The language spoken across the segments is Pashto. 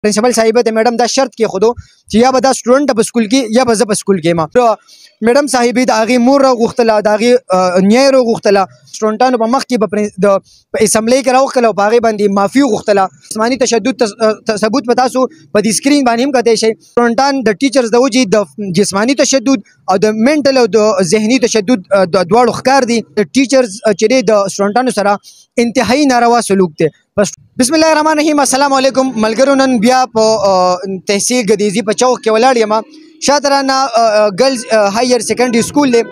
प्रिंसिपल साहिबه ته میډم دا شرط کې خودو چې یا به دا سټوډنټ په سکول کې یا به زه په سکول کې ما میډم صاحبې د هغې مور راغوښتله د هغې نیای راغوښتله سټوډنټانو په مخ کې به په اسمبلۍ کې راوښکله او په هغې باندې معافي وغوښتله جسماني تشدد ثبوت په تاسو په دې سکرین باندې هم کتی شئ سټوډنټان د ټیچرز د وجې د جسماني تشدد او د منټل او د ذهني تشدد د دواړو ښکار دي ټیچرز چې دی د سټوډنټانو سره انتهایی ناروا سلوک دی بسم الله الرحمن الرحیم السلام علیکم ملګرو نن بیا په تحصیل ګدیزي په چوک کې ولاړ یم شاته رانه ګرلز هایر سیکنډري سکول دی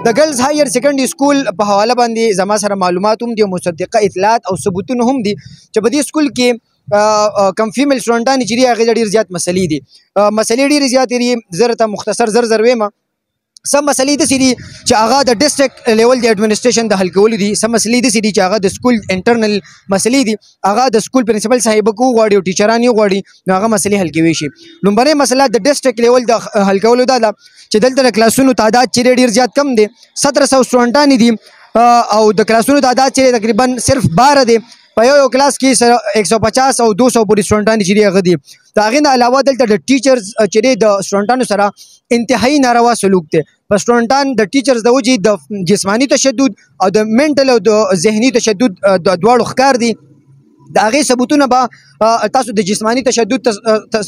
د ګرلز هایر سیکنډري سکول په حواله باندې زما سره معلومات هم دي مصدقه اطلاعات او ثبوتونه هم دي چې په دې سکول کې کم فیمیل سټوډنټان چې دي هغې ته ډېر زیات مسلې دي مسلې ډېرې زیاتې دي زه درته مختصر زر ویم سم مسلې داسې دي چې هغه د ډسټرکټ لیول د اډمنسټریشن د حل کولو دي سم مسلې داسې دي چې هغه د سکول انټرنل مسلې دي هغه د سکول پرنسپل صاحبه کو غواړي او ټیچران یې غواړي نو هغه مسلې حل کوي شي لومړنۍ مسله د ډسټرکټ لیول د حل کولو دا ده چې دلته د کلاسونو تعداد چې ډېر زیات کم دی 1700 سټوډنټان دي او د کلاسونو تعداد چې تقریبا صرف 12 دی په یو کلاس کې 150 او 200 پورې سټوډنټان چې دي هغه دي د هغې نه علاوه دلته د ټیچرز چې دی د سټوډنټانو سره انتهایی ناروا سلوک دی په سټوډنټان د ټیچرز د وجې د جسماني تشدد او د منټل او د ذهني تشدد د دواړو ښکار دي د هغې ثبوتونه به تاسو د جسماني تشدد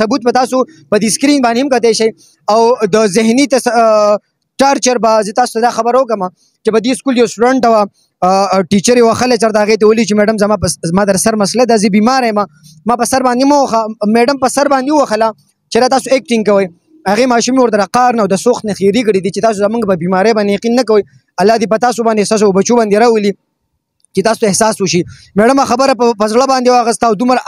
ثبوت به تاسو په دې سکرین باندې هم کتی شئ او د ذهني ټارچر به زه تاسو ته دا خبر وکړم چې په دې سکول یو سټوډنټ وه ټیچر یې وښلی چېرته هغې ته ویلي چې میډم زما در سر مسله ده زه بیمار یم ما په سر باندې مه وخه میډم په سر باندې ووښله چې تاسو ایکټینګ کوئ هغې ماشومې ورته د قهر نه او د سوخت نه خیري کړي دي چې تاسو زموږ په بیمارۍ باندې یقین نه کوئ الله دې په تاسو باندې ستاسو بچو باندې راولي چې تاسو احساس وشي میډم خبره په زړه باندې واخیسته او دومره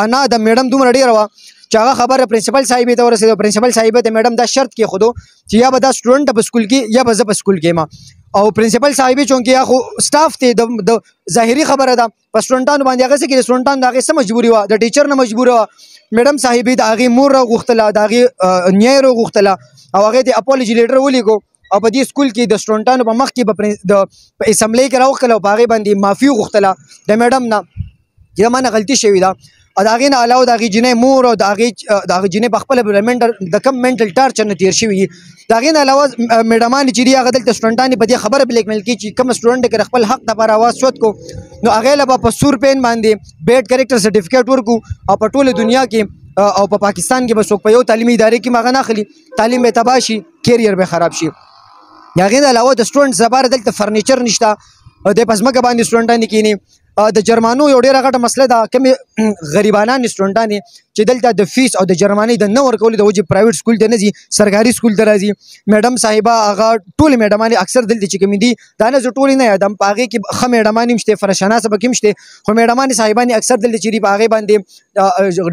انا د میډم دومره ډېره وه چې هغه خبره پرنسپل صاحبې ته ورسېده پرنسپل صاحبې ته میډم دا شرط کېښودو چې یا به دا سټوډنټ په سکول کې یا به زه په سکول کې یم او پرنسپل صاحبې چونکې یا خو سټاف دی د ظاهري خبره ده په سټوډنټانو باندې هغه څه کې د سټوډنټانو د هغې څه مجبوري وه د ټیچر نه مجبوره وه میډم صاحبې د هغې مور راغوښتله د هغې نیای راغوښتله او هغې ته اپولوجي لیټر ولیکو او په دې سکول کې د سټوډنټانو په مخ کې په اسمبلۍ کې راوښکله او په هغې باندې معافي وغوښتله د میډم نه چې دا ما نه غلطي شوې ده او د هغې نه علاوه د هغې جینۍ مور او د هغې جینۍ په خپله د کم منټل ټارچر نه تېر شوي دي د هغې نه علاوه میډمانې چې دي هغه دلته سټوډنټانې په دې خبره بلیکمیل کوي چې کومه سټوډنټ که د خپل حق دپاره اواز سوت کو نو هغې له به په سور پین باندې بیډ کریکټر سرټیفکیټ ورکړو او په ټوله دنیا کې او په پاکستان کې به څوک په یو تعلیمي ادارې کې هغه نه اخلي تعلیم به تباه شي کیریئر به خراب شي د هغې نه علاوه د سټوډنټس لپاره دلته فرنیچر نشته دی په ځمکه باندې سټوډنټان کښېني د جرمانو یو ډېره غټه مسله ده کومې غریبانان سټوډنټان چې دلته د فیس او د جرمانۍ د نه ورکولو د وجې پرایویټ سکول ته نه ځي سرکاري سکول ته راځي میډم صاحبه هغه ټولې میډمانې اکثر دلته چې کومې دي دا نه زه ټولې نه یادم په هغې کې ښه میډمانې هم شته فرشناسه پکې هم شته خو میډمانې صاحبانې اکثر دلته چې دي په هغې باندې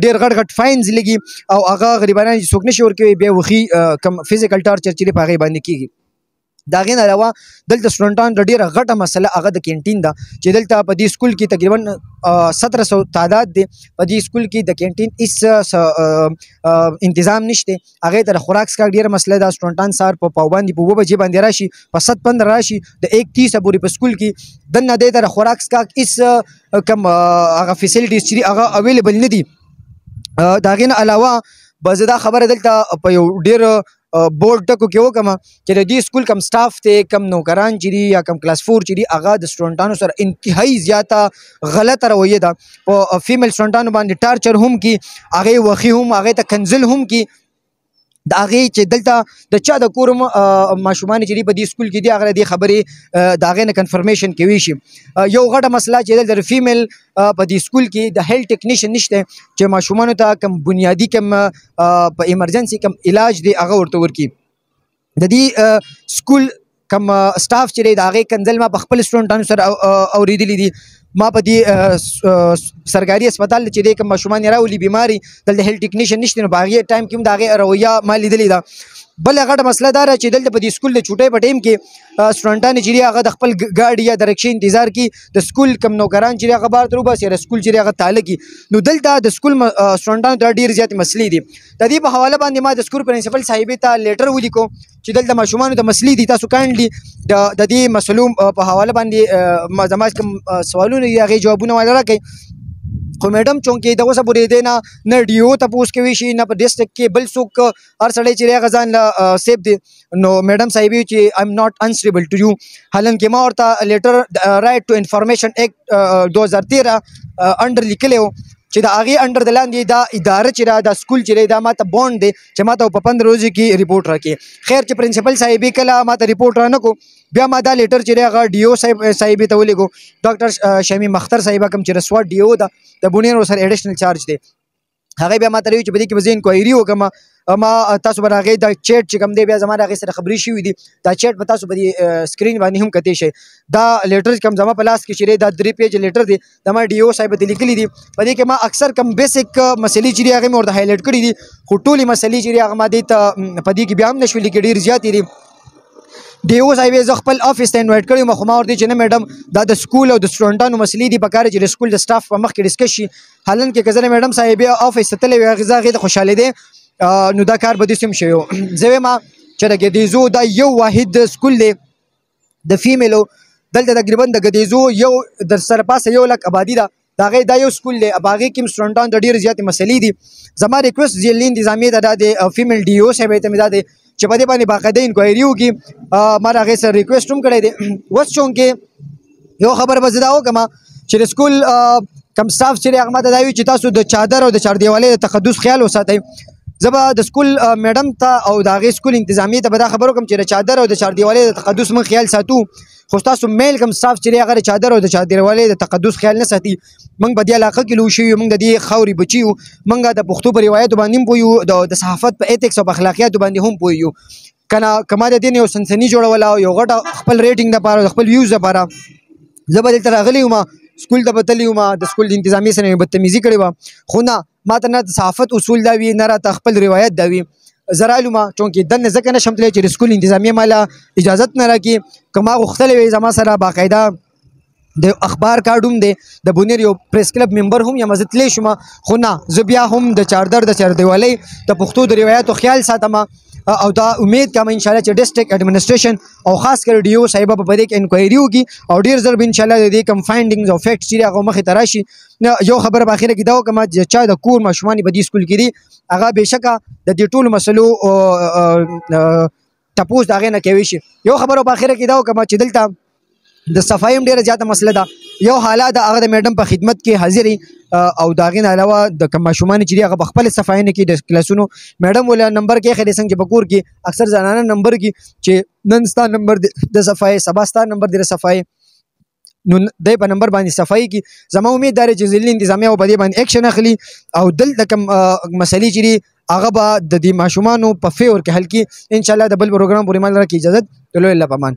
ډېر غټ غټ فاینز لګي او هغه غریبانان چې څوک نشي ورکوي بیا وښي کم فزیکل ټارچر چې دی په هغې باندې کېږي د هغې نه علاوه دلته سټوډنټان د ډېره غټه مسله هغه د کینټین ده چې دلته په دې سکول کې تقریبا 1700 تعداد دی په دې سکول کې د کینټین هېڅ انتظام نشته هغې ته د خوراک څښاک ډېره مسله ده سټوډنټان سهار په پابندي په 2 بجې باندې راشي په 7:15 راشي د 1:30 پورې په سکول کې دننه دې ته د خوراک څښاک هېڅ کم هغه فیسلټیز چې دي هغه اویلیبل نه دي د هغې نه علاوه به زه دا خبره دلته په یو ډېر بورډ ټکو کې وکړم چې د دې سکول کم سټاف دی کم نوکران چې دي یا کم کلاس 4 چې دي هغه د سټوډنټانو سره انتهایی زیاته غلطه رویه ده په فیمیل سټوډنټانو باندې ټارچر هم کي هغې وخي هم هغې ته کنزل هم کي د هغې چې دلته د چا د کور ماشومان چې دي په دې سکول کې دي هغه دې خبرې د هغې نه کنفرمیشن کوي شي یو غټه مسله چې دلته د فیمیل په دې سکول کې د هیلث ټیکنیشن نشته چې ماشومانو ته کم بنیادي کم په ایمرجنسي کم علاج دی هغه ورته ورکړي د دې سکول کم سټاف چې دی د هغې کنځل ما په خپل سټوډنټانو سره اورېدلي دي ما په دې سرکاري اسپتال چې دی کوم ماشومان یې راولي بیماري دلته هیلث ټیکنیشن نشته نو په هغې ټایم کې هم د هغې رویه ما لیدلې ده بله غټه مسله دا ده چې دلته په دې سکول د چوټۍ په ټایم کې سټوډنټان چې دي هغه د خپل ګاډي یا د رکشې انتظار کې د سکول کم نوکران چې دي هغه بهر ته وباسي د سکول چې دی هغه تاله کړي نو دلته د سکول سټوډنټانو ته ډېرې زیاتې مسلې دي د دې په حواله باندې ما د سکول پرنسپل صاحبې ته لیټر ولیکو چې دلته ماشومانو ته مسلې دي تاسو کاینډلي د دې مسلو په حواله باندې زما کوم سوالونه دي هغې جوابونه والا راکړئ خو میډم چونکې د اوسه پورې دی نه ډي او تپوس کوي شي نه په ډسټرکټ کې بل څوک هر سړی چې هغه ځان له سیف دی نو میډم صاحب چې آی ایم ناٹ انسریبل ټو یو حالانکې ما ورته لیټر رائټ ټو انفارمیشن ایکټ 2013 انډر لیکلی و چې د هغې انډر د لاندې دا اداره چې ده دا سکول چې دی دا ماته بونډ دی چې ماته په 15 ورځو کې رپورټ راکړي خیر چې پرنسپل صاحبې کله ماته رپورټ رانه کو بیا ما دا لیټر چې دی هغه ډي او صاحبې ته ولیږو ډاکټر شمیم اختر صاحبه کوم چې رسوا ډي او ده د بونیر سره ایډیشنل چارج دی هغه بیا ماته ویل چې په دې کې به زه انکوایري وکړم ما تاسو به هغې دا چیټ چې کوم دی بیا زما د هغې سره خبرې شوي دي دا چیټ به تاسو په دې سکرین باندې هم کتی شئ دا لیټر کوم زما په لاس کې چې دی دا 3 پیج لیټر دی د ما ډي او صاحب ته لیکلي دي په دې کې ما اکثر کم بیسک مسلې چې دي هغې مې ورته هایلایټ کړي دي خو ټولې مسلې چې دي هغه ما دې ته په دې کې بیا هم نه شوي لیکي ډېرې زیاتې دي ډي او صاحب زه خپل افیس ته انوایټ کړی وم خو ما ورته چې نه میډم دا د سکول او د سټوډنټانو مسلې دي پکار چې د سکول د سټاف په مخ کې ډسکس شي حالانکې که زه میډم صاحبې افیس ته تللی وی هغې ته خوشحالې دی نو دا کار به داسې هم شوی و زه وایم چې د ګدیزو دا یو واحد سکول دی د فیمیلو دلته تقریبا د ګدیزو یو در سره پاسه 1 لک آبادي ده د هغې دا یو سکول دی په هغې کې هم سټوډنټانو ته ډېرې زیاتې مسلې دي زما ریکویسټ ضلعي انتظامیې ته دا دی فیمیل ډي او صاحبې ته مې دا دی چې په دې باندې باقاعده انکوایري وکړي ما د هغې سره ریکویسټ هم کړی دی اوس چونکې یو خبره به زه دا وکړم چې د سکول کم سټاف چې دی هغه ماته دا وایي چې تاسو د چادر او د چاردیوالۍ د تقدس خیال وساتئ زه به د سکول میډم ته او د هغې سکول انتظامیې ته به دا خبر وکړم چې د چادر او د چاردیوالۍ د تقدس موږ خیال ساتو خو ستاسو میل کم سټاف چې دی هغه د چادر او د چاردیوالۍ د تقدس خیال نه ساتي موږ په دې علاقه کې لوی شوي یو موږ د دې خاورې بچي یو موږ د پښتو په روایتو باندې هم پوهیو د صحافت په ایتکس او په اخلاقیاتو باندې هم پوهیو که ما د دې نه یو سنسني جوړوله او یو غټه خپل ریټینګ دپاره د خپل ویوز دپاره زه به دلته راغلی وم سکول ته به تللی وم د سکول د انتظامیې سره مې بدتمیزي کړې وه خو نه ما ته نه د صحافت اصول دا وي نه راته خپل روایت دا وي زه رالم چونکې دننه ځکه نه شم تللی چې د سکول انتظامیه ماله اجازت نه راکړي که ما غوښتلی وی زما سره باقاعده د اخبار کارډ هم دی د بونیر یو پریس کلب ممبر هم یم زه تللی شوم خو نه زه بیا هم د چاردر د چاردیوالۍ د پښتو د روایاتو خیال ساتم او دا امید کوم انشاءالله چې ډسټرکټ ایډمنسټریشن او خاص کر ډي او صاحبه په دې کې انکوایري وکړي او ډېر ژر به انشاءالله د دې کوم فایندینګز او فیکټس چې هغه مخې ته راشي یو خبره په اخره کې دا وکړم چې چا د کور ماشومان په دې سکول کې دي هغه بېشکه د دې ټولو مسلو تپوس د هغې نه کوي شي یو خبره په اخره کې دا وکړم چې دلته د صفایي هم ډېره زیاته مسله ده یو حالت د هغه د میډم په خدمت کې حاضر او د هغې نه علاوه د کوم ماشومان چې دي هغه په خپلې صفایي نه کې د کلاسونو میډم وله نمبر کې ایښی دی څنګه چې په کور کې اکثر زنانه نمبر کې چې نن ستا نمبر دی د صفایي سبا ستا نمبر دی د صفایي نو دی په نمبر باندې صفایي کې زما امید دا دی چې ضلعي انتظامیه به په دې باندې ایکشن اخلي او دلته کوم مسلې چې دي هغه به د دې ماشومانو په فیور کې حل کړي انشاءالله د بل پروګرام پورې مال راکړي اجازت د لوی الله په امان